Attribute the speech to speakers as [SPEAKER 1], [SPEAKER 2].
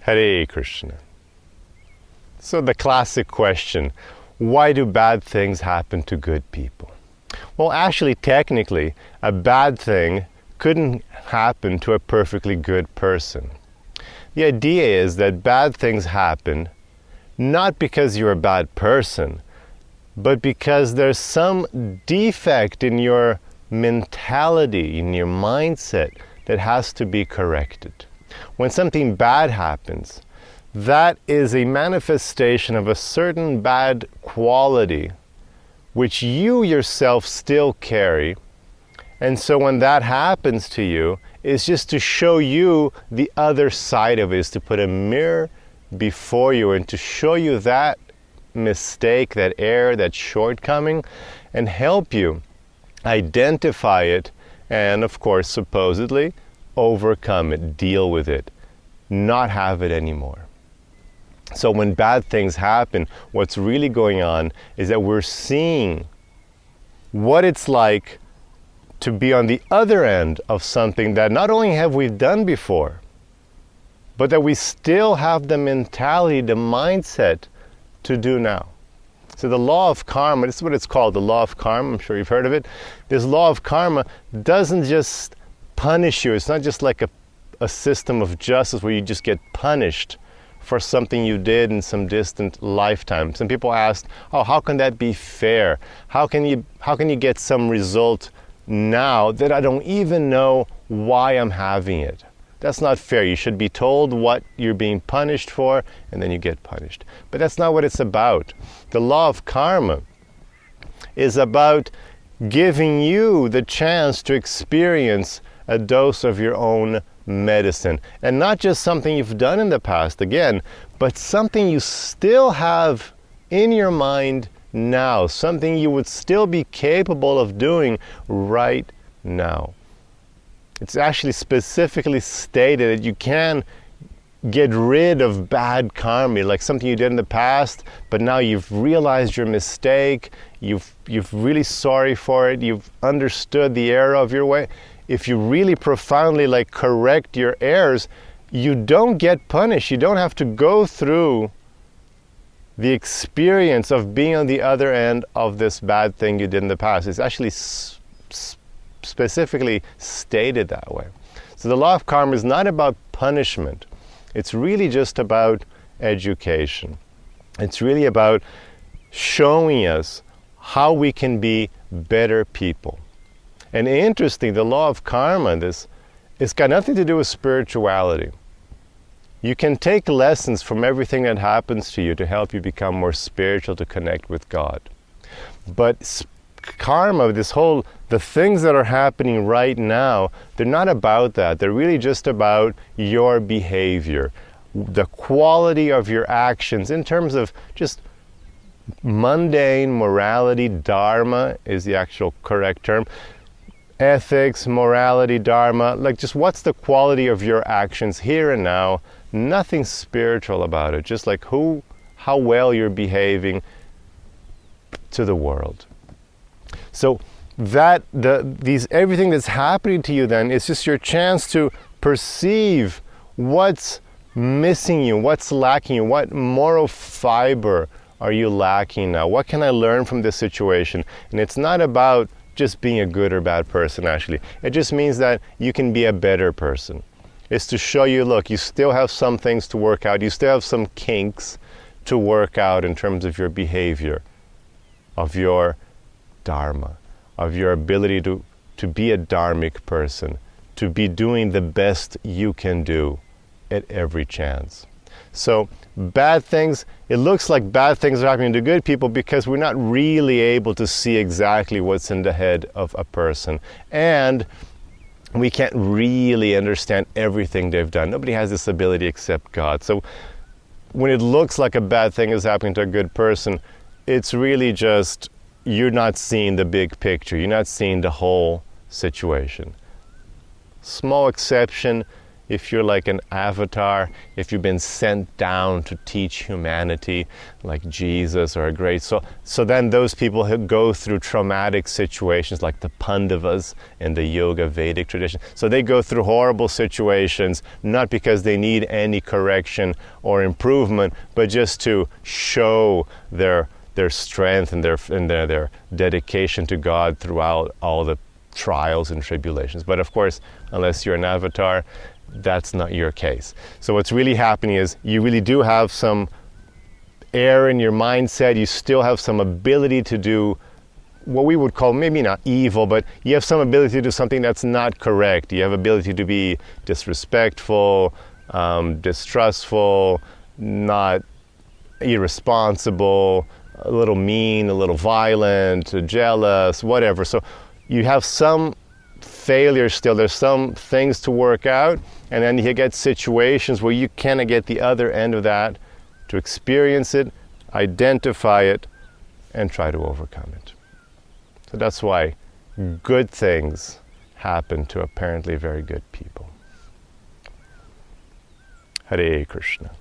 [SPEAKER 1] Hare Krishna. So the classic question, why do bad things happen to good people? Well, actually, technically, a bad thing couldn't happen to a perfectly good person. The idea is that bad things happen not because you're a bad person, but because there's some defect in your mentality, in your mindset, that has to be corrected. When something bad happens, that is a manifestation of a certain bad quality which you yourself still carry. And so when that happens to you, it's just to show you the other side of it, is to put a mirror before you and to show you that mistake, that error, that shortcoming, and help you identify it and, of course, supposedly overcome it, deal with it, not have it anymore. So when bad things happen, what's really going on is that we're seeing what it's like to be on the other end of something that not only have we done before, but that we still have the mentality, the mindset to do now. So the law of karma, this is what it's called, the law of karma, I'm sure you've heard of it. This law of karma doesn't just punish you. It's not just like a system of justice where you just get punished for something you did in some distant lifetime. Some people ask, oh, how can that be fair? How can you get some result now that I don't even know why I'm having it? That's not fair. You should be told what you're being punished for, and then you get punished. But that's not what it's about. The law of karma is about giving you the chance to experience a dose of your own medicine. And not just something you've done in the past, again, but something you still have in your mind now, something you would still be capable of doing right now. It's actually specifically stated that you can get rid of bad karma, like something you did in the past, but now you've realized your mistake, you've really sorry for it, you've understood the error of your way. If you really profoundly correct your errors, you don't get punished. You don't have to go through the experience of being on the other end of this bad thing you did in the past. It's actually specifically stated that way. So the law of karma is not about punishment. It's really just about education. It's really about showing us how we can be better people. And interesting, the law of karma, it's got nothing to do with spirituality. You can take lessons from everything that happens to you to help you become more spiritual, to connect with God. But karma, the things that are happening right now, they're not about that. They're really just about your behavior, the quality of your actions in terms of just mundane morality. Dharma is the actual correct term. Ethics, morality, dharma, just what's the quality of your actions here and now. Nothing spiritual about it, just how well you're behaving to the world. So everything that's happening to you then is just your chance to perceive what's missing you, what's lacking you, what moral fiber are you lacking now? What can I learn from this situation? And it's not about just being a good or bad person, actually. It just means that you can be a better person. It's to show you, look, you still have some things to work out. You still have some kinks to work out in terms of your behavior, of your dharma, of your ability to be a dharmic person, to be doing the best you can do at every chance. So bad things, it looks like bad things are happening to good people because we're not really able to see exactly what's in the head of a person. And we can't really understand everything they've done. Nobody has this ability except God. So when it looks like a bad thing is happening to a good person, it's really just you're not seeing the big picture. You're not seeing the whole situation. Small exception if you're like an avatar, if you've been sent down to teach humanity, like Jesus or a great soul, so then those people who go through traumatic situations like the Pandavas in the Yoga Vedic tradition. So they go through horrible situations, not because they need any correction or improvement, but just to show their strength and their dedication to God throughout all the trials and tribulations. But of course, unless you're an avatar, that's not your case. So what's really happening is you really do have some error in your mindset. You still have some ability to do what we would call, maybe not evil, but you have some ability to do something that's not correct. You have ability to be disrespectful, distrustful, not irresponsible, a little mean, a little violent, jealous, whatever. So you have some failures still. There's some things to work out, and then you get situations where you kind of get the other end of that, to experience it, identify it, and try to overcome it. So that's why good things happen to apparently very good people. Hare Krishna.